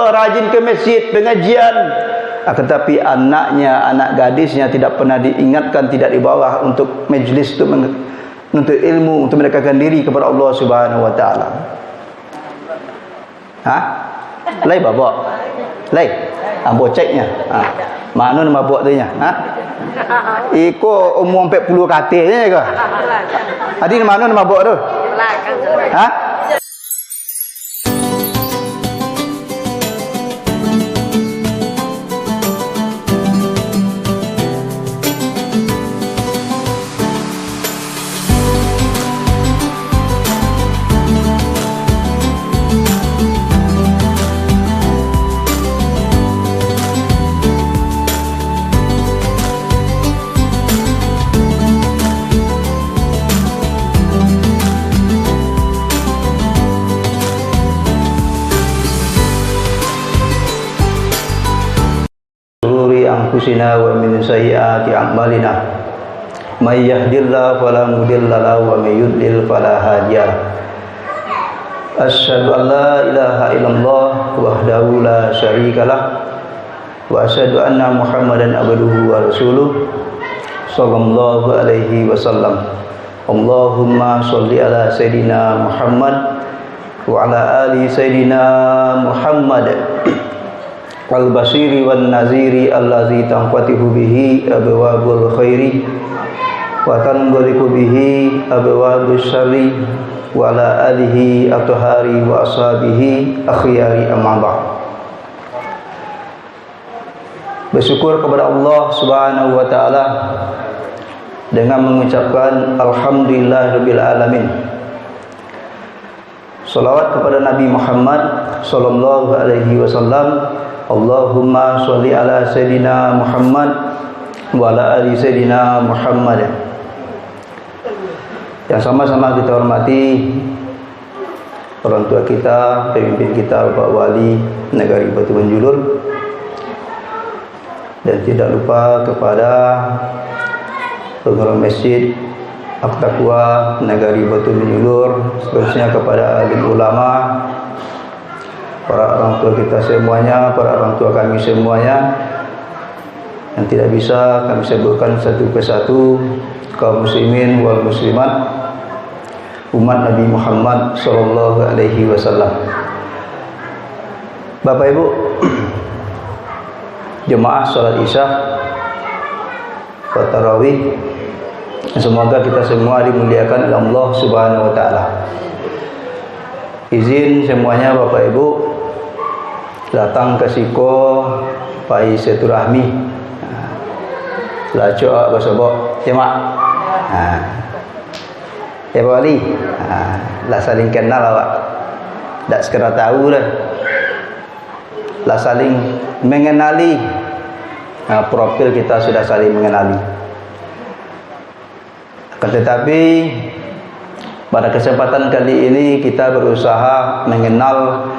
Allah, rajin ke masjid, pengajian. Tetapi anaknya, anak gadisnya tidak pernah diingatkan, tidak dibawa untuk majlis, untuk menuntut ilmu, untuk mendekatkan diri kepada Allah Subhanahu wa taala. Lai babak. Lai. Boceknya. Mana nama buat tu nya? Iko umur 40 katanya ke? Hadi mana nama buat tu? Anfusina wa min sayyiati a'malina may yahdihillahu fala mudilla lahu wa may yudlil fala hadiya lahu. Asyhadu an la ilaha illallah wahdahu la syarikalah wa asyhadu anna Muhammadan abduhu wa rasuluh sallallahu alaihi wasallam. Allahumma shalli ala sayidina Muhammad wa ala ali sayidina Muhammad al-basiri wan naziri allazi tanfatihu bihi abwabul khairi wa tanghaliqu bihi abwabus syarri wa ala alihi at-tahari wa ashabihi akhyari amma ba'd. Bersyukur kepada Allah Subhanahu wa taala dengan mengucapkan alhamdulillahirabbil alamin. Salawat kepada Nabi Muhammad sallallahu alaihi wasallam. Allahumma sholli ala sayidina Muhammad wa ala ali sayidina Muhammad. Yang sama-sama kita hormati orang tua kita, pemimpin kita, Bapak Wali Negari Batu Menjulur, dan tidak lupa kepada pengurus masjid At-Taqwa Negari Batu Menjulur, seterusnya kepada alim ulama, para orang tua kita semuanya, para orang tua kami semuanya, yang tidak bisa kami sebutkan satu persatu, kaum muslimin wal muslimat, umat Nabi Muhammad sallallahu alaihi wasallam. Bapak Ibu, jemaah salat Isya wa tarawih, semoga kita semua dimuliakan oleh Allah Subhanahu wa taala. Izin semuanya Bapak Ibu datang ke siko pai silaturahmi. Laco basobok jemaah. Ya Pak Wali. Lah saling kenal awak. Tak sekedar tahu dah. Lah saling mengenali. Profil kita sudah saling mengenali. Tetapi pada kesempatan kali ini kita berusaha mengenal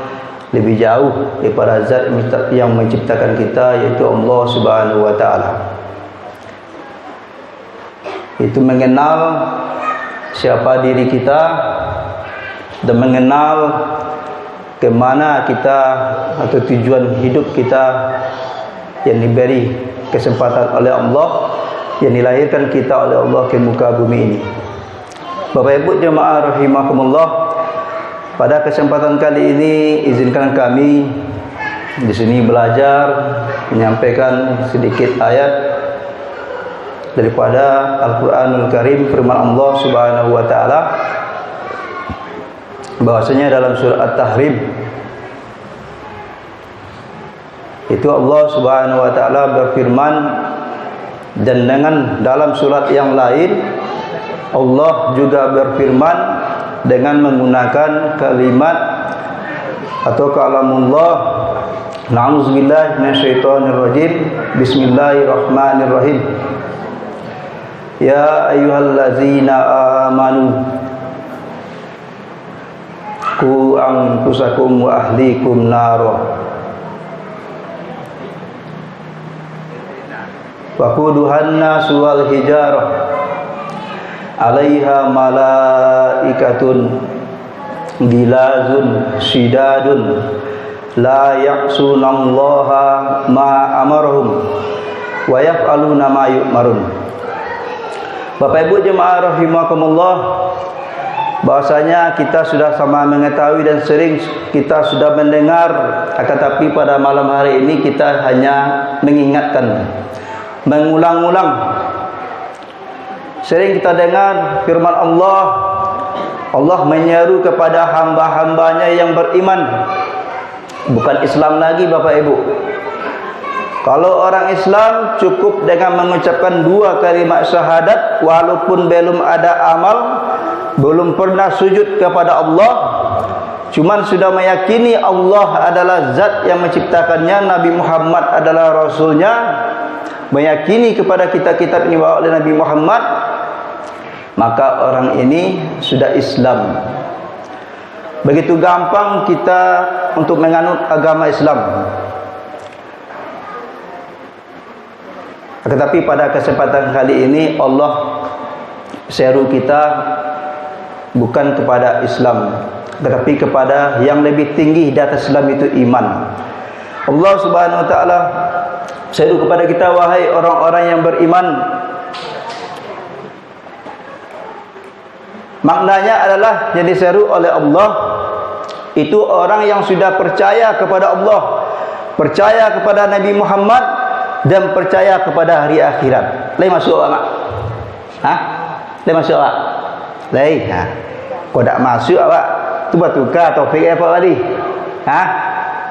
lebih jauh daripada zat yang menciptakan kita, yaitu Allah Subhanahu wa taala. Itu mengenal siapa diri kita dan mengenal ke mana kita atau tujuan hidup kita yang diberi kesempatan oleh Allah, yang dilahirkan kita oleh Allah ke muka bumi ini. Bapak Ibu jemaah rahimakumullah, pada kesempatan kali ini izinkan kami di sini belajar menyampaikan sedikit ayat daripada Al-Qur'anul Karim, firman Allah Subhanahu wa taala bahwasanya dalam surah At-Tahrim itu Allah Subhanahu wa taala berfirman, dan dengan dalam surat yang lain Allah juga berfirman dengan menggunakan kalimat atau kalamullah. Na'udzubillahi minasyaitonirrajim. Bismillahirrahmanirrahim. Ya ayyuhallazina amanu qu anfusakum wa ahlikum nara wa quduhan nasu wal hijarah 'alaiha malaikatun gilazun shidadun la ya'sunallaha ma amarahum wa yaf'aluna ma yu'marun. Bapak Ibu jemaah rahimakumullah, bahasanya kita sudah sama mengetahui dan sering kita sudah mendengar, akan tapi pada malam hari ini kita hanya mengingatkan, mengulang-ulang. Sering kita dengar firman Allah, Allah menyeru kepada hamba-hambanya yang beriman. Bukan Islam lagi Bapak Ibu. Kalau orang Islam cukup dengan mengucapkan 2 kalimat syahadat, walaupun belum ada amal, belum pernah sujud kepada Allah, cuman sudah meyakini Allah adalah zat yang menciptakannya, Nabi Muhammad adalah Rasulnya, meyakini kepada kitab-kitab yang dibawa oleh Nabi Muhammad, maka orang ini sudah Islam. Begitu gampang kita untuk menganut agama Islam. Tetapi pada kesempatan kali ini Allah seru kita bukan kepada Islam, tetapi kepada yang lebih tinggi di atas Islam, itu iman. Allah Subhanahu wa taala seru kepada kita, wahai orang-orang yang beriman. Maknanya adalah yang diseru oleh Allah itu orang yang sudah percaya kepada Allah, percaya kepada Nabi Muhammad, dan percaya kepada hari akhirat. Lai masuk awak? Hah? Lai masuk awak? Lai. Ha. Kau tak masuk awak, tu tukar topik apa tadi? Ha?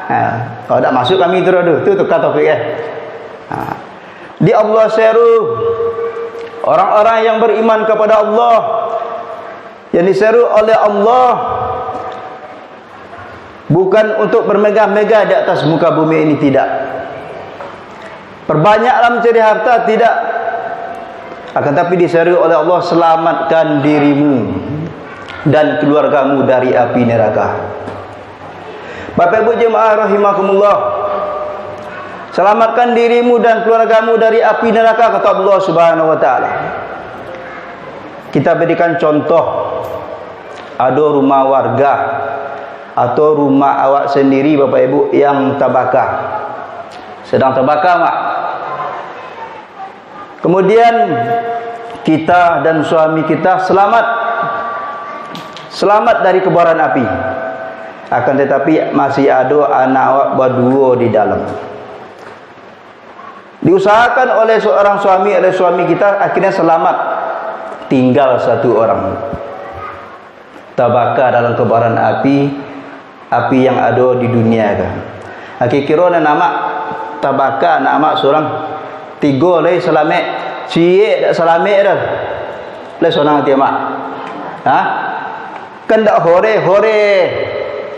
Ha. Kalau tak masuk kami terus tu tukar topik Ha. Di Allah seru orang-orang yang beriman kepada Allah, yang diseru oleh Allah bukan untuk bermegah-megah di atas muka bumi ini, tidak. Perbanyaklah mencari harta, tidak. Akan tapi diseru oleh Allah, selamatkan dirimu dan keluargamu dari api neraka. Bapak Ibu jemaah rahimakumullah, selamatkan dirimu dan keluargamu dari api neraka, kata Allah Subhanahu wa taala. Kita berikan contoh, ada rumah warga atau rumah awak sendiri Bapak Ibu yang terbakar, sedang terbakar mak. Kemudian kita dan suami kita selamat dari kobaran api, akan tetapi masih ada anak awak berdua di dalam. Diusahakan oleh seorang suami, oleh suami kita, akhirnya selamat, tinggal satu orang terbakar dalam kobaran api yang ada di dunia kan. Kira-kira nama terbakar, nama seorang 3 lagi selamat, cie tak selamat dah. Le seorang dia mak. Ha? Kan dak hore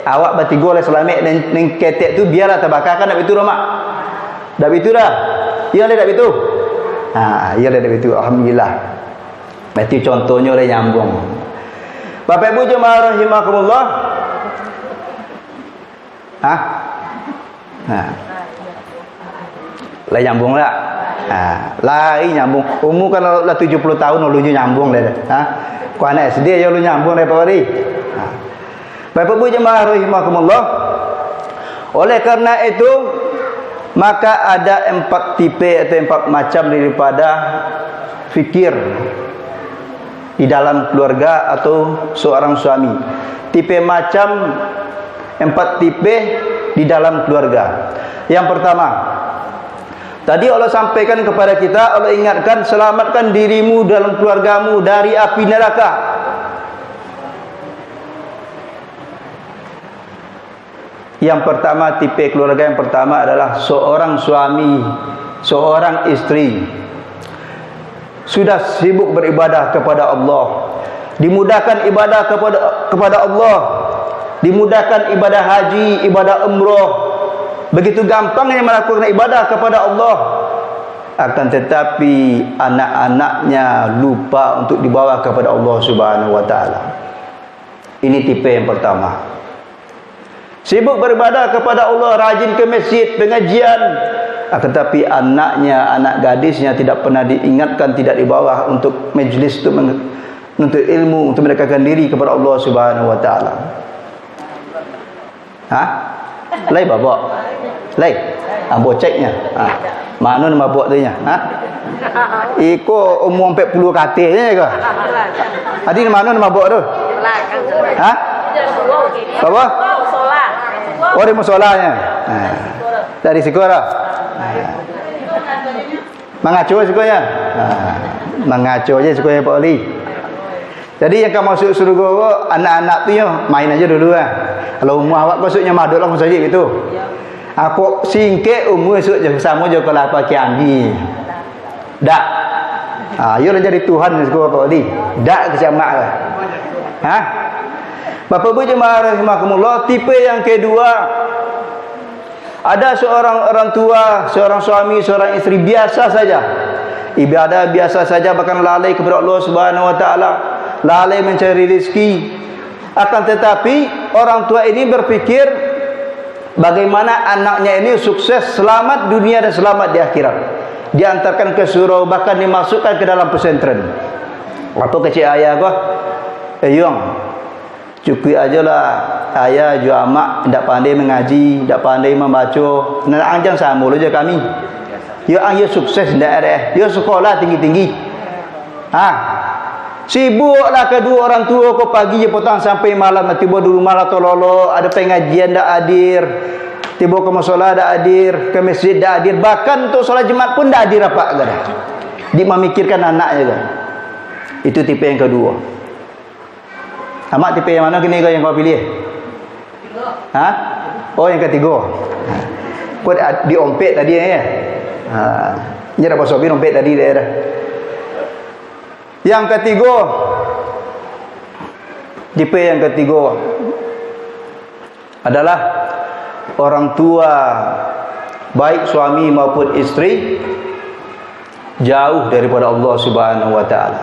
awak bertiga lagi selamat dan ketek tu biarlah terbakar, kan dak betul mak. Dak betul dah. Ya le dak betul. Ha, ya le dak betul. Alhamdulillah. Berarti contohnya le nyambung. Bapak Ibu jemaah rahimakumullah. Ha? Ha. Lah nyambung tak? Ha, lai nyambung. Umur kan lah 70 tahun ulunya nyambung dah. Ha? Ku anak SD ya lu nyambung depa hari. Ha. Bapak Ibu jemaah rahimakumullah. Oleh karena itu maka ada 4 tipe atau 4 macam daripada fikir di dalam keluarga atau seorang suami. Tipe macam 4 tipe di dalam keluarga. Yang pertama, tadi Allah sampaikan kepada kita, Allah ingatkan, selamatkan dirimu dalam keluargamu dari api neraka. Yang pertama, tipe keluarga yang pertama adalah seorang suami, seorang istri sudah sibuk beribadah kepada Allah, dimudahkan ibadah kepada Allah, dimudahkan ibadah haji, ibadah umrah, begitu gampangnya melakukan ibadah kepada Allah. Akan tetapi anak-anaknya lupa untuk dibawa kepada Allah Subhanahu wa taala. Ini tipe yang pertama. Sibuk beribadah kepada Allah, rajin ke masjid, pengajian, akan tetapi anaknya, anak gadisnya tidak pernah diingatkan, tidak dibawa untuk majlis untuk menuntut ilmu, untuk mendekatkan diri kepada Allah Subhanahu wa taala. Ha? Lai babak. Lai. Boceknya. Mana nama babak tu nya? Iko umur 40 katil je ke? Adi mana nama babak tu? Apa? Oh, di musolanya. Dari Sikora. Mengacu sikonya. Mengacu aja sikonya Pak Ali. Jadi yang kamu masuk surga anak-anak tu ya main aja dulu lah. Kalau umur awak masuknya maduk langsung saja gitu. Aku singkek umur esok je sama je kalau apa kiambi. Dak. Yo dah jadi Tuhan surga Pak Ali. Dak kecamak lah. Bapak Ibu jemaah rahimakumullah, tipe yang kedua, ada seorang orang tua, seorang suami, seorang isteri biasa saja, ibadah biasa saja, bahkan lalai kepada Allah Subhanahu Wa Taala, lalai mencari rezeki. Akan tetapi orang tua ini berpikir bagaimana anaknya ini sukses, selamat dunia dan selamat di akhirat. Diantarkan ke surau, bahkan dimasukkan ke dalam pesantren. Apa kecil ayah kau? Yung, cukup ajalah ayah juga mak tidak pandai mengaji, tidak pandai membaca. Nak anjang sama je kami. Ya ayah sukses tidak ada. Ya sekolah tinggi-tinggi. Sibuklah kedua orang tua kau pagi je potong sampai malam, tiba dulu malam tololo, ada pengajian tak hadir. Tiba ke musola tak hadir, ke masjid tak hadir, bahkan untuk solat Jumat pun tak hadir apa dah. Dia memikirkan anaknya kan. Itu tipe yang kedua. Amak tipe yang mana kini kau yang kau pilih? Oh yang ketiga. Kau diompet tadi ya. Ini dah pasal ompet tadi dah. Yang ketiga, tipe yang ketiga adalah orang tua, baik suami maupun isteri, jauh daripada Allah Subhanahu Wa Taala.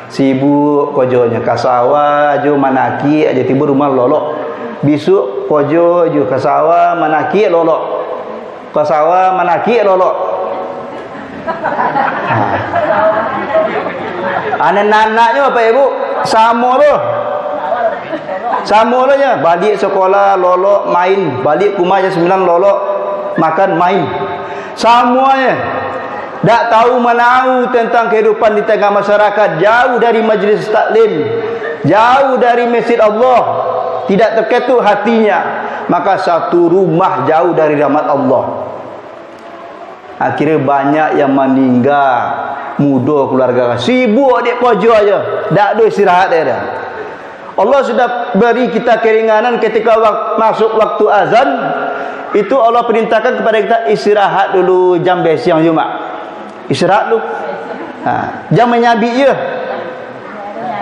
Sibuk kojonya kasawa jo manaki aja tiba rumah lolok. Besok kojo jo kasawa manaki lolok. Kasawa manaki lolok. Anak-anaknya apa ibu? Sama tu. Sama nya. Balik sekolah lolok main, balik rumah jam 9 lolok makan main. Semuanya. Tak tahu menahu tentang kehidupan di tengah masyarakat, jauh dari majlis taklim, jauh dari masjid Allah, tidak terketuk hatinya, maka satu rumah jauh dari rahmat Allah. Akhirnya banyak yang meninggal muda keluarga, sibuk adik pojo aja, tak ada istirahat dia. Allah sudah beri kita keringanan ketika masuk waktu azan, itu Allah perintahkan kepada kita istirahat dulu jam besiang Jumat. Istirahat lu. Jangan menyabi je.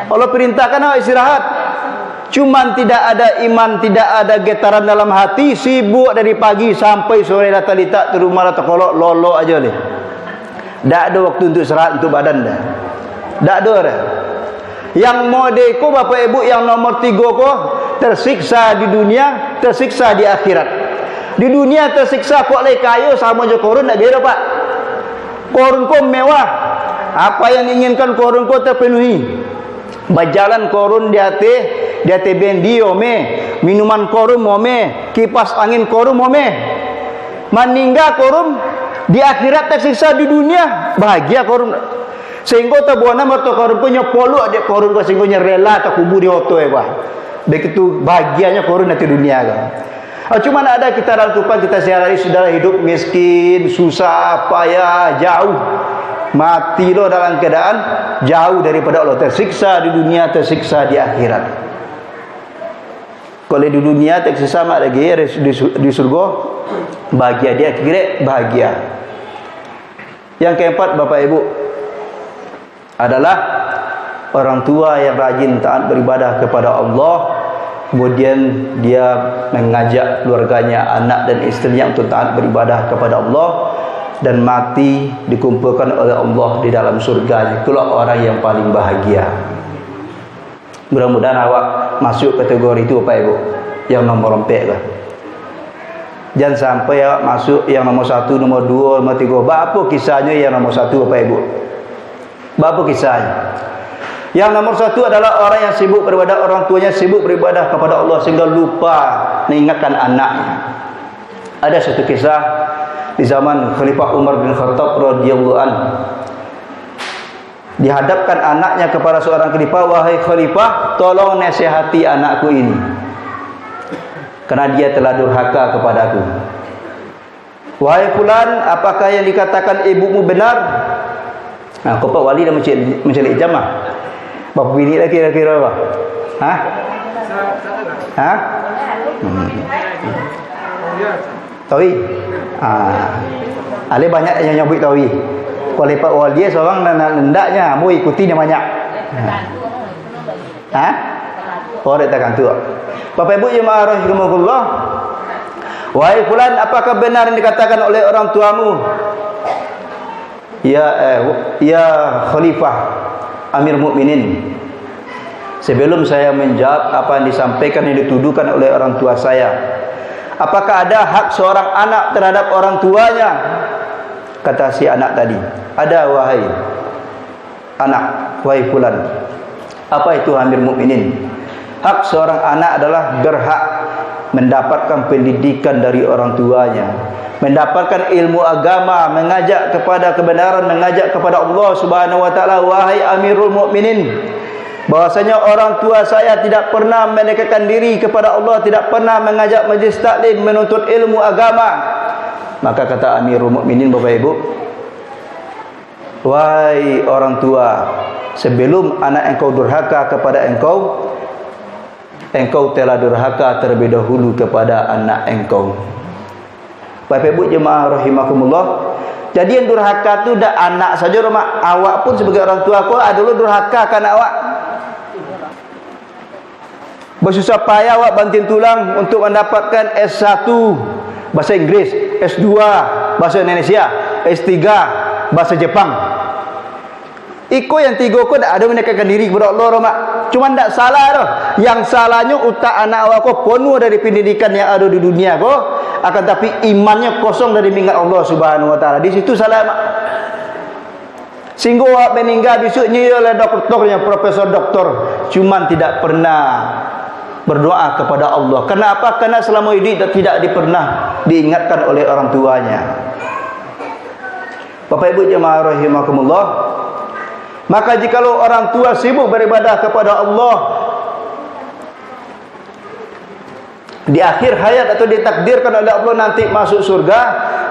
Allah perintahkan awak istirahat. Cuman tidak ada iman, tidak ada getaran dalam hati, sibuk dari pagi sampai sore datang litak tu rumah datang kolok lolo aja ni. Tak ada waktu untuk istirahat untuk badan dah. Tak ada dah. Yang mode ko bapak ibu yang nomor 3 ko tersiksa di dunia, tersiksa di akhirat. Di dunia tersiksa kok lek kayu sama je korun tak beda pak. Korun ko mewah, apa yang diinginkan korun ko terpenuhi. Berjalan korun di hati bendi ome, minuman korun ome, kipas angin korun ome. Meninggal korun di akhirat tersiksa di dunia, bahagia korun. Sehingga tabuana merto korun ko nyopolu adik korun ko sehingga rela tak kubur di oto ya pak. Begitu bahagianya korun di dunia kan. Cuma ada kita dalam kehidupan kita sehari-hari sudah hidup miskin, susah, payah, jauh. Mati lo dalam keadaan jauh daripada Allah, tersiksa di dunia, tersiksa di akhirat. Kalau di dunia tersiksa mak lagi di surga bahagia, dia kira bahagia. Yang keempat Bapak Ibu adalah orang tua yang rajin taat beribadah kepada Allah. Kemudian dia mengajak keluarganya, anak dan istrinya untuk taat beribadah kepada Allah dan mati dikumpulkan oleh Allah di dalam surga. Itulah orang yang paling bahagia. Mudah-mudahan awak masuk kategori itu Pak Ibu, yang nomor 4 lah. Jangan sampai awak masuk yang nomor 1, nomor 2, nomor 3. Apa kisahnya yang nomor 1 Pak Ibu? Apa kisahnya? Yang nomor 1 adalah orang yang sibuk beribadah, orang tuanya sibuk beribadah kepada Allah sehingga lupa mengingatkan anaknya. Ada satu kisah di zaman Khalifah Umar bin Khattab radhiyallahu anhu. Dihadapkan anaknya kepada seorang khalifah, "Wahai khalifah, tolong nasihati anakku ini, karena dia telah durhaka kepadaku." "Wahai fulan, apakah yang dikatakan ibumu benar?" Nah, Pak Wali dah mencari jamaah. Berapa bini lagi kira-kira apa? Hah? Hah? Tawi? Ada banyak yang nyebut tawi. Kalau Pak Wali seorang hendaknya mau ikuti dia banyak. Hah? Oh, dia takkan tu. Bapak Ibu jemaah rahimakumullah. "Wahai fulan, apakah benar yang dikatakan oleh orang tuamu?" Ya Khalifah Amir Mukminin, sebelum saya menjawab apa yang disampaikan yang dituduhkan oleh orang tua saya, apakah ada hak seorang anak terhadap orang tuanya? Kata si anak tadi, "Ada wahai anak, wahai fulan." "Apa itu Amir Mukminin?" "Hak seorang anak adalah berhak mendapatkan pendidikan dari orang tuanya, mendapatkan ilmu agama, mengajak kepada kebenaran, mengajak kepada Allah Subhanahu wa taala." "Wahai Amirul Mukminin, bahwasanya orang tua saya tidak pernah mendekatkan diri kepada Allah, tidak pernah mengajak majlis taklim, menuntut ilmu agama." Maka kata Amirul Mukminin, Bapak Ibu, "Wahai orang tua, sebelum anak engkau durhaka kepada engkau, engkau telah durhaka terlebih dahulu kepada anak engkau." Bapak Ibu jemaah rahimakumullah, jadi yang durhaka itu dah anak saja, rumah awak pun sebagai orang tua kau dulu durhaka kan awak. Bersusah payah awak banting tulang untuk mendapatkan S1 bahasa Inggris, S2 bahasa Indonesia, S3 bahasa Jepang. Iko yang tiga ko dak ada mendekatkan diri kepada Allah, mak. Cuma ndak salah dah. Yang salahnya utak anak awak ko penuh dari pendidikan yang ada di dunia ko, akan tapi imannya kosong dari mengingat Allah Subhanahu wa taala. Di situ salah, mak. Sehingga awak meninggal besoknya oleh doktornya, profesor doktor, cuma tidak pernah berdoa kepada Allah. Kenapa? Karena selama hidup tidak pernah diingatkan oleh orang tuanya. Bapak Ibu jemaah rahimakumullah, maka jikalau orang tua sibuk beribadah kepada Allah, di akhir hayat atau ditakdirkan oleh Allah nanti masuk surga,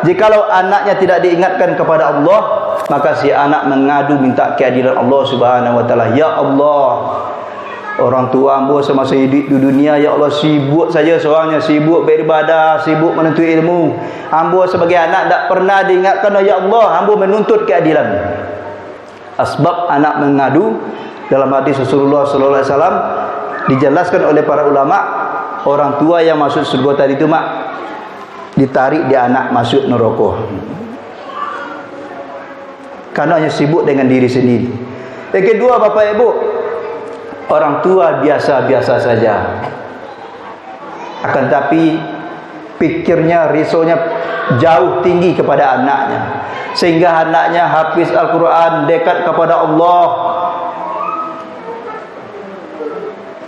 jikalau anaknya tidak diingatkan kepada Allah, maka si anak mengadu minta keadilan Allah Subhanahu wa taala. "Ya Allah, orang tua ambo semasa hidup di dunia, ya Allah, sibuk saja seorangnya, sibuk beribadah, sibuk menuntut ilmu. Ambo sebagai anak tak pernah diingatkan, ya Allah, ambo menuntut keadilan." Asbab anak mengadu dalam hadis Rasulullah sallallahu alaihi wasallam dijelaskan oleh para ulama, orang tua yang masuk surga tadi itu, mak, ditarik dia anak masuk neraka. Karena hanya sibuk dengan diri sendiri. Yang kedua, Bapak Ibu, orang tua biasa-biasa saja, akan tapi pikirnya, risaunya jauh tinggi kepada anaknya, sehingga anaknya hafiz Al-Quran, dekat kepada Allah.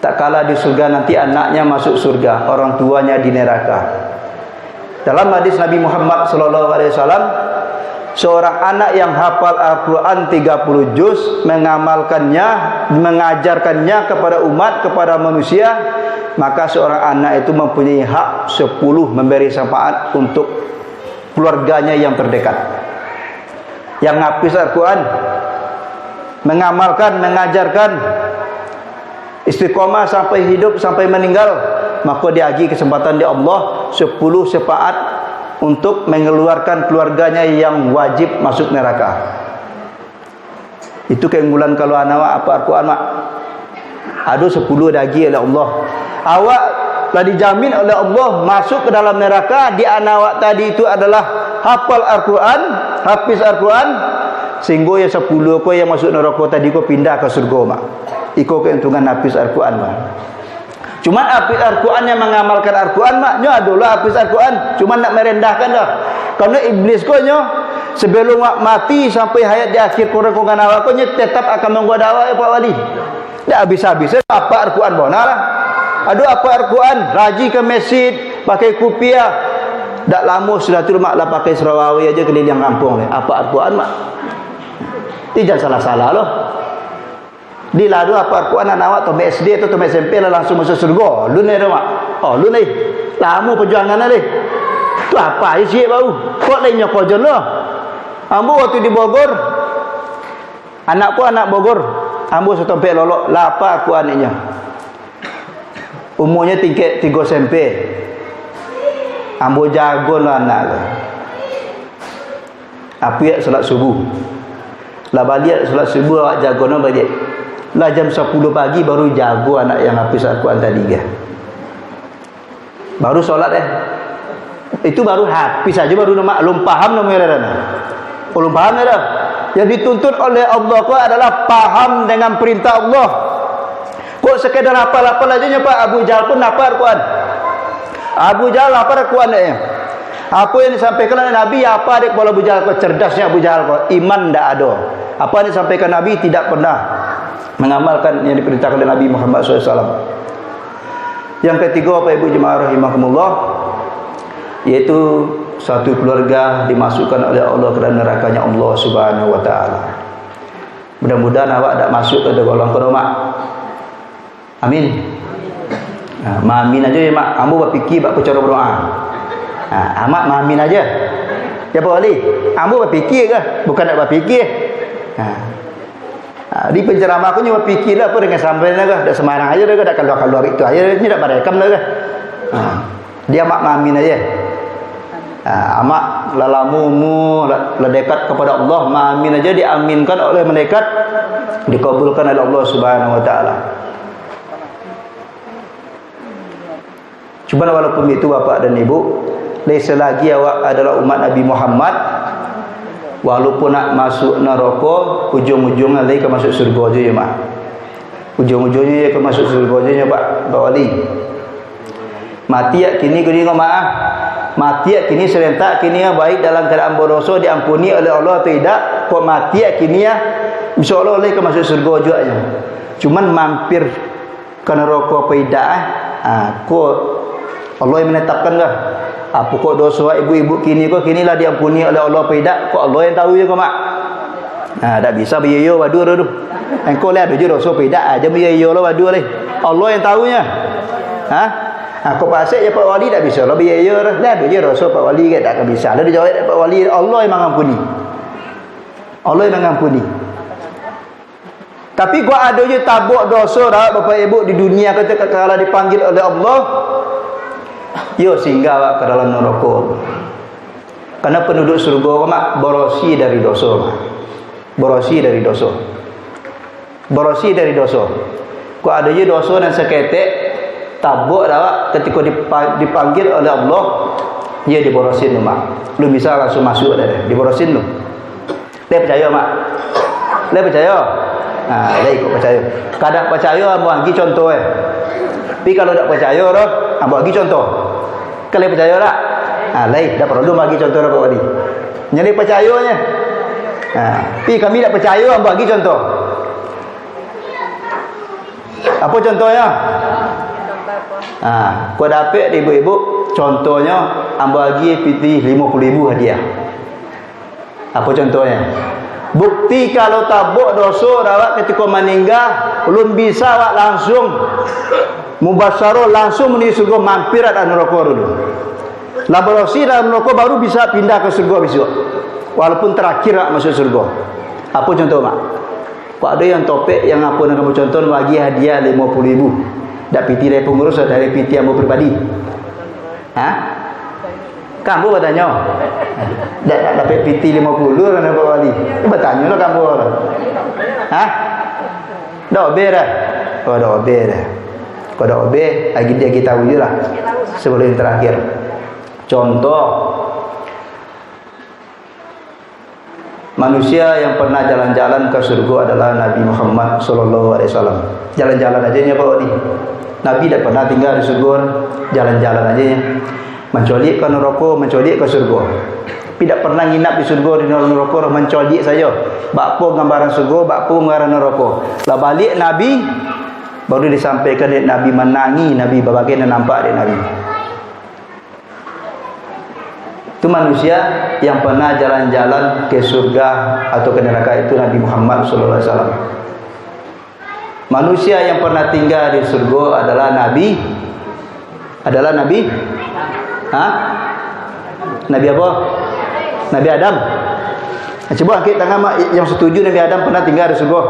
Tak kala di surga nanti anaknya masuk surga, orang tuanya di neraka. Dalam hadis Nabi Muhammad SAW, seorang anak yang hafal Al-Quran 30 juz, mengamalkannya, mengajarkannya kepada umat, kepada manusia, maka seorang anak itu mempunyai hak 10 memberi syafaat untuk keluarganya yang terdekat. Yang hafiz Al-Quran, mengamalkan, mengajarkan, istiqomah sampai hidup, sampai meninggal, maka dia bagi kesempatan di Allah 10 syafaat untuk mengeluarkan keluarganya yang wajib masuk neraka. Itu keunggulan kalau anak apa Al-Quran, mak. Ada 10 lagi oleh Allah. Awak telah dijamin oleh Allah masuk ke dalam neraka. Di anak awak tadi itu adalah hafal Al-Quran, hafiz Al-Quran, sehingga yang 10 ko yang masuk neraka tadi ko pindah ke surga, mak. Iko keuntungan hafiz Al-Quran, mak. Cuma hafiz Al-Quran yang mengamalkan Al-Quran, maknya adalah hafiz Al-Quran. Cuma nak merendahkan dah. Karena iblis ko nyo sebelum mati sampai hayat di akhir kurang-kurang awak ko nyo tetap akan menggoda awak, ya Pak Wali. Tak habis-habis apa Al-Quran bona lah. Ada apa Al-Quran, raji ke masjid, pakai kupiah, dak lama sudah tu mak lah pakai Sarawawi aja keliling kampung ni. Apa Al-Quran mak? Tidak salah-salah loh. Di lalu apa Al-Quran anak awak tu SD atau tu SMP lah langsung masuk surga. Lu ni dah mak. Oh lu ni. Lama perjuangan ni. Tu apa je siap bau. Kok lainnya kau je lah. Ambo waktu di Bogor. Anakku anak Bogor. Ambo setompe lolok lapa Al-Quran ni. Umurnya tingkat 3 SMP. Ambo jago lah anak tu. Apa ya solat subuh. Lah balik solat subuh awak jago nak balik. Lah jam 10 pagi baru jago anak yang hafiz Al-Quran tadi ke. Baru solat Itu baru hafiz saja baru maklum paham namanya dah. Belum paham dah. Yang dituntut oleh Allah ku adalah paham dengan perintah Allah. Kok sekedar hafal-hafal aja Pak Abu Jahal pun hafal Al-Quran. Abu Jahal hafal Al-Quran dia. Apa yang disampaikan oleh Nabi apa dia kepala Abu Jahal kau cerdasnya Abu Jahal kau iman tak ada. Apa yang disampaikan Nabi tidak pernah mengamalkan yang diperintahkan oleh Nabi Muhammad SAW. Yang ketiga Bapak Ibu jemaah rahimakumullah, yaitu satu keluarga dimasukkan oleh Allah ke dalam nerakanya Allah Subhanahu wa taala. Mudah-mudahan awak tak masuk ke golongan mak. Amin. Amin aja ya mak. Ambo berfikir bab cara berdoa. Amat amin aja. Ya Pak Wali. Ambo berfikir ke? Bukan nak berfikir. Di penceramah aku ni berfikir lah apa dengan sampainya ke? Dak sembarang aja dah, dak keluar-keluar itu aja. Ni dak berekam dah ke? Dia mak amin aja. Amak lalamumu la dekat kepada Allah, amin aja diaminkan oleh malaikat, dikabulkan oleh Allah Subhanahu wa taala. Cuma walaupun itu Bapak dan Ibu, selagi awak adalah umat Nabi Muhammad, walaupun nak masuk neraka, ujung-ujungnya lagi ke masuk surga aja ya mak. Ujung-ujungnya ke masuk surga aja ya Pak Wali. Mati ya kini gini maaf. Mati ya kini serentak kini ya baik dalam keadaan berdosa diampuni oleh Allah atau tidak. Kok mati ya kini ya insyaallah lagi ke masuk surga aja ya. Cuman mampir ke neraka apa tidak kok Allah yang menetapkan lah. Apa kok dosa ibu-ibu kini kok kinilah diampuni oleh Allah apa tidak? Kok Allah yang tahu je kok mak. Tak bisa biaya wadu dah tu. Engkau lihat ada je dosa apa tidak aja biaya lah wadu leh. Allah yang tahunya. Kau pasal je Pak Wali tak bisa lah biaya dah. Lihat ada je dosa Pak Wali ke tak bisa. Lah dia jawab Pak Wali Allah yang mengampuni. Allah yang mengampuni. Tapi kau ada je tabuk dosa dah Bapak Ibu di dunia ketika kalau dipanggil oleh Allah, yo singgah ke dalam neraka. Karena penduduk surga mak bersih dari dosa. Bersih dari dosa. Bersih dari dosa. Kau ada je dosa dan seketek tabuk dah ketika dipanggil oleh Allah, dia diborosin lu mak. Lu bisa langsung masuk dah diborosin lu. Dia percaya mak. Dia percaya. Dia ikut percaya. Kadang percaya ambo bagi contoh Tapi kalau tak percaya dah, ambo bagi contoh. Kalau percaya tak? Lain dah perlu bagi contoh dah Pak Wali. Jadi percayanya. Tapi kami tak percaya ambo bagi contoh. Apa contohnya? Kau dapat ibu-ibu contohnya ambo bagi PT 50,000 hadiah. Apa contohnya? Bukti kalau tabuk dosa rawat ketika meninggal belum bisa awak langsung mubasyarah langsung menuju surga, mampir ada neraka dulu. Lah bersih dalam neraka baru bisa pindah ke surga besok. Walaupun terakhir awak masuk surga. Apa contoh mak? Kok ada yang topik yang apa nak kamu contoh bagi hadiah 50,000. Dak PT dari pengurus atau dari PT ambo pribadi. Kamu bertanya. Tak dapat PT 50 kan Pak Wali. Bertanya lah kamu. Dah obey dah. Oh dah obey dah. Kalau dah obey, lagi dia kita tahu je lah. Sebelum yang terakhir. Contoh. Manusia yang pernah jalan-jalan ke surga adalah Nabi Muhammad SAW. Jalan-jalan aja ya Pak Wali. Nabi tak pernah tinggal di surga. Jalan-jalan aja ya. Mencolik ke neraka, mencolik ke surga. Tidak pernah nginap di surga di neraka, mencolik saja. Bakpo gambaran surga, bakpo gambaran neraka. Lah balik Nabi baru disampaikan Nabi menangi, Nabi berbagai nampak dia Nabi. Itu manusia yang pernah jalan-jalan ke surga atau ke neraka itu Nabi Muhammad sallallahu alaihi wasallam. Manusia yang pernah tinggal di surga adalah Nabi Nabi apa? Nabi Adam. Coba angkat tangan mak yang setuju Nabi Adam pernah tinggal di surga.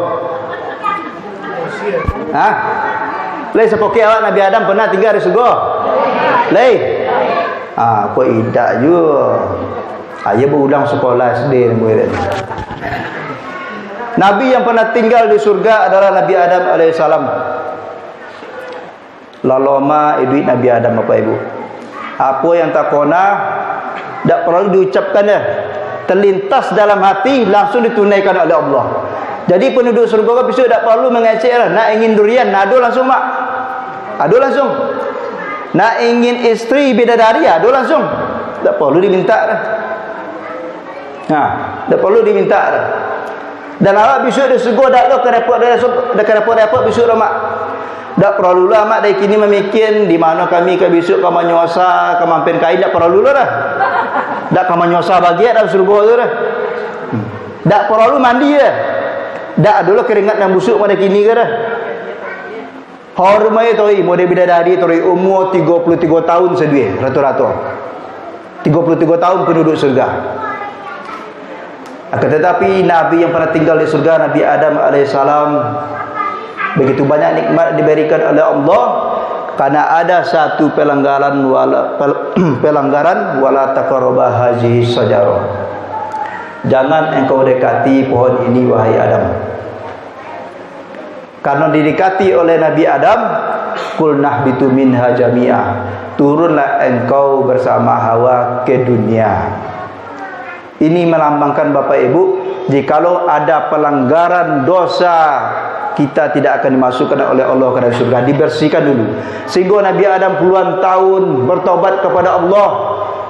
Lei sepoke awak Nabi Adam pernah tinggal di surga. Lei. Apa idak juga. Ayah berulang sekolah SD ni. Nabi yang pernah tinggal di surga adalah Nabi Adam alaihissalam. Laloma duit Nabi Adam Bapak Ibu. Apa yang tak kona tak perlu diucapkan dia. Terlintas dalam hati langsung ditunaikan oleh Allah. Jadi penduduk surga besok tak perlu mengecek lah. Nak ingin durian, adu langsung mak. Adu langsung. Nak ingin isteri bidadari, adu langsung. Tak perlu diminta dah. Tak perlu diminta dah. Dan awak besok di surga tak lo kerepot besok dah mak. Tak perlu lah mak dari kini memikir di mana kami ke besok kamu nyosa, kamu mampir kain, tak perlu lah dah. Tak kamu nyosa bagian dalam surga tu dah. Tak perlu mandi dah. Tak dulu keringat yang busuk pada kini ke dah. Hormai tu model bidadari tu umur 33 tahun sedih rata-rata. 33 tahun penduduk surga. Akan tetapi Nabi yang pernah tinggal di surga Nabi Adam alaihissalam, begitu banyak nikmat diberikan oleh Allah karena ada satu pelanggaran wala taqrabu hazihi sajarah. Jangan engkau dekati pohon ini wahai Adam. Karena didekati oleh Nabi Adam, qul nahbitu minha jami'ah. Turunlah engkau bersama Hawa ke dunia. Ini melambangkan Bapak Ibu, jikalau ada pelanggaran dosa, kita tidak akan dimasukkan oleh Allah ke dalam surga. Dibersihkan dulu. Sehingga Nabi Adam puluhan tahun bertobat kepada Allah.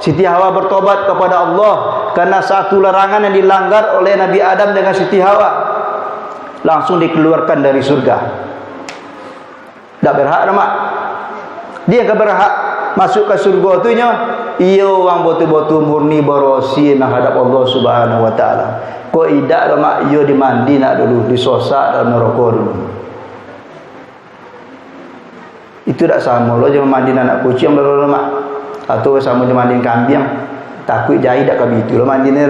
Siti Hawa bertobat kepada Allah karena satu larangan yang dilanggar oleh Nabi Adam dengan Siti Hawa. Langsung dikeluarkan dari surga. Tak berhak nama. Dia ke berhak masuk ke surga tu nya. Ia orang betul-betul murni berosi menghadap Allah Subhanahu wa taala. Ko idak nama ia dimandi nak dulu, disosak dalam neraka dulu. Itu tak sama lo jangan mandi anak kucing lalu mak. Atau sama jangan mandi kambing. Takut jahit tak kabi itu lo mandi ni.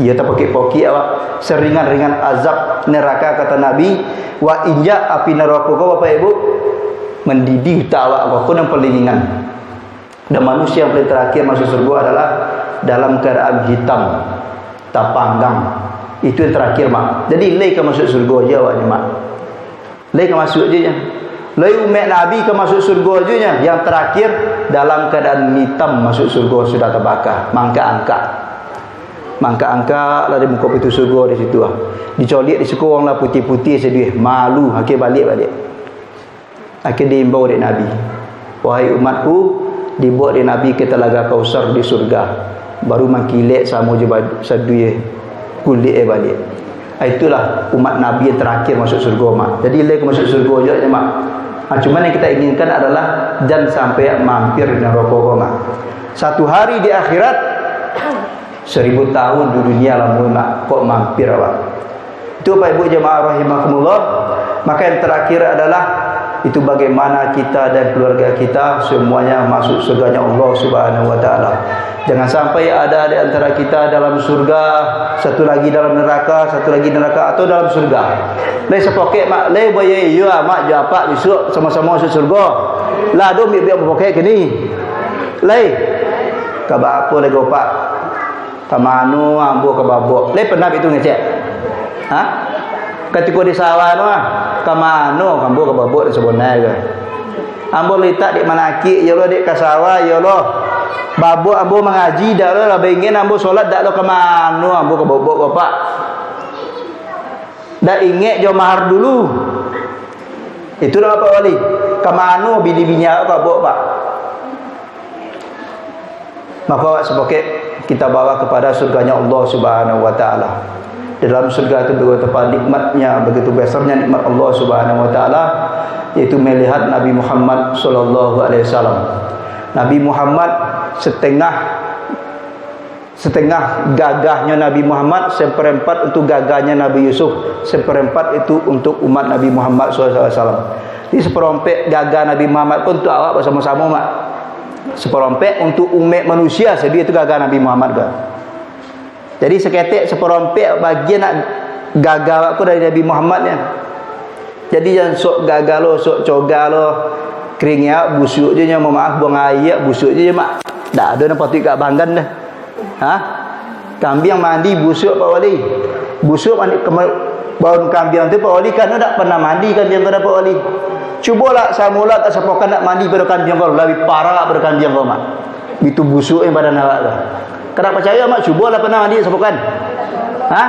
Ia tak pakai poki awak. Seringan-ringan azab neraka kata Nabi, wa inja api neraka kau Bapak Ibu mendidih tak awak kau yang paling ringan. Dan manusia yang paling terakhir masuk surga adalah dalam keadaan hitam, tak panggang. Itu yang terakhir mak. Jadi lei ke masuk surga aja awaknya mak. Lei ke masuk aja nya. Lei umat Nabi ke masuk surga aja nya. Yang terakhir dalam keadaan hitam masuk surga sudah terbakar, mangka-angkat. Mangka-angkat lah di muka pintu surga di situ lah. Dicolik di sekurang lah putih-putih sedih. Malu. Akhir balik-balik. Akhir diimbau oleh Nabi. Wahai umatku, dibuat oleh Nabi ke Telaga Kausar di surga. Baru mangkilik sama je sadui kulit balik. Itulah umat Nabi yang terakhir masuk surga mak. Jadi lek masuk surga je mak. Cuma yang kita inginkan adalah jangan sampai mampir di neraka mak. Satu hari di akhirat 1000 tahun di dunia lamun nak kok mampir awak. Itu Bapak Ibu jemaah rahimakumullah. Maka yang terakhir adalah itu bagaimana kita dan keluarga kita semuanya masuk surganya Allah Subhanahu wa taala. Jangan sampai ada di antara kita dalam surga, satu lagi dalam neraka, satu lagi neraka atau dalam surga. Lei sepoket mak, lei boye iya mak japa besok sama-sama masuk surga. Lah do biar berpoket gini. Lei kaba apa lagi pak? Kamanu ambo ke babok. Lei pernah itu ngecek. Ketika di sawah tu kamanu ambo ke babok di sebonai ke. Ambo letak di manaki, ya lo di ke sawah, ya lo babok ambo mengaji dak lo lebih ingin ambo solat dak lo ke manu ambo ke babok bapak. Dak ingat jo mahar dulu. Itu dah Pak Wali. Ke manu bini-bini babok pak. Maka awak sebagai kita bawa kepada surganya Allah Subhanahu wa taala. Dalam surga itu begitu nikmatnya, begitu besarnya nikmat Allah Subhanahu wa taala, yaitu melihat Nabi Muhammad sallallahu alaihi wasallam. Nabi Muhammad setengah setengah gagahnya Nabi Muhammad, seperempat untuk gagahnya Nabi Yusuf, seperempat itu untuk umat Nabi Muhammad SAW. Jadi seperempat gagah Nabi Muhammad pun untuk awak bersama-sama mak. Seperempat untuk umat manusia sedih itu gagah Nabi Muhammad kan. Jadi seketik seperempat bagian nak gagah aku dari Nabi Muhammad ya. Jadi jangan sok gagah lo, sok coga lo, keringnya busuk je nya, maaf buang air busuk je mak. Dah ada nak patut kat banggan dah. Ha? Kambing mandi busuk Pak Wali. Busuk mandi bau kambing tu Pak Wali kan tak pernah mandi kambing tu Pak Wali. Cubalah samula tak sepokan nak mandi pada kambing kau lebih parah pada kambing kau mak. Itu busuk yang badan awak tu. Kena percaya mak, cubalah pernah mandi sepokan. Ha?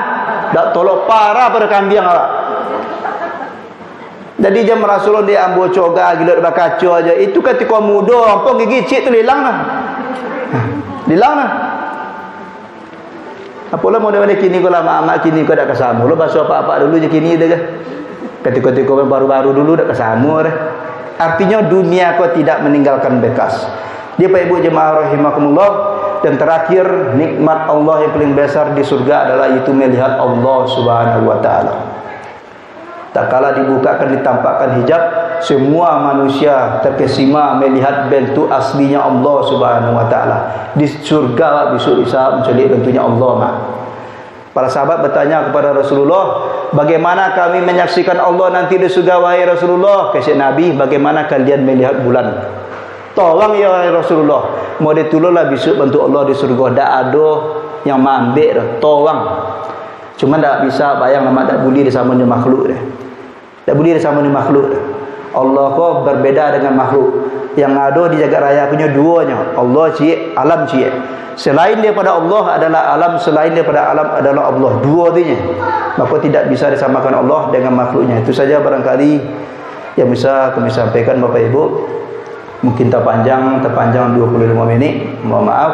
Tak tolong parah pada kambing awak. Jadi jam Rasulullah dia ambil coga gila dekat kaca aja. Itu ketika muda ampun gigi cik tu hilang lah. Hilang lah. Apalah model kini kau lah mak kini kau dak kesamu. Lo bahasa apa-apa dulu je kini dah ke. Ketika kau baru-baru dulu dak kesamu dah. Artinya dunia kau tidak meninggalkan bekas. Dia Pak Ibu jemaah rahimakumullah, dan terakhir nikmat Allah yang paling besar di surga adalah itu melihat Allah Subhanahu wa taala. Tak kala dibukakan ditampakkan hijab, semua manusia terkesima melihat bentuk aslinya Allah Subhanahu wa taala. Di surga besok bisa menculik bentuknya Allah mak. Para sahabat bertanya kepada Rasulullah, bagaimana kami menyaksikan Allah nanti di surga wahai Rasulullah? Kata Nabi, bagaimana kalian melihat bulan? Tolong ya wahai Rasulullah, mau ditulurlah besok bentuk Allah di surga. Tak ada yang mambik dah, tolong. Cuma tak bisa bayang nama tak boleh bersama dengan makhluk dah. Tak boleh bersama dengan makhluk dah. Allah kau berbeza dengan makhluk. Yang ada di jagat raya punya duanya, Allah cik, alam cik. Selain daripada Allah adalah alam, selain daripada alam adalah Allah. Dua dia. Maka tidak bisa disamakan Allah dengan makhluknya. Itu saja barangkali yang bisa kami sampaikan Bapak Ibu. Mungkin terpanjang 25 minit. Mohon maaf.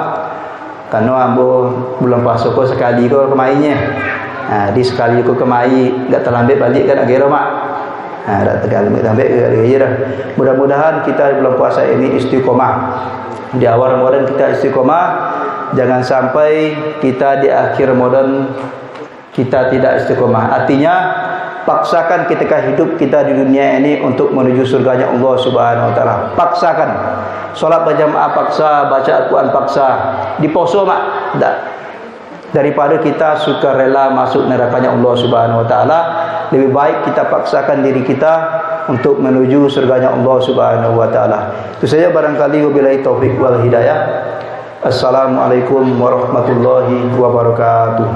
Karena ambo bulan puasa kau sekali kau kemainya. Di sekali kau kemai enggak terlambat balik kan akhirnya mak. Tak terlambat ke dah. Mudah-mudahan kita di bulan puasa ini istiqomah. Di awal Ramadan kita istiqomah. Jangan sampai kita di akhir Ramadan kita tidak istiqomah. Artinya paksakan ketika hidup kita di dunia ini untuk menuju surganya Allah Subhanahu wa taala. Paksakan. Solat berjamaah paksa, baca Al-Quran paksa. Di poso mak tak. Daripada kita suka rela masuk nerakanya Allah Subhanahu wa taala, lebih baik kita paksakan diri kita untuk menuju surganya Allah Subhanahu wa taala. Itu saja barangkali, wabillahi taufik wal hidayah. Assalamualaikum warahmatullahi wabarakatuh.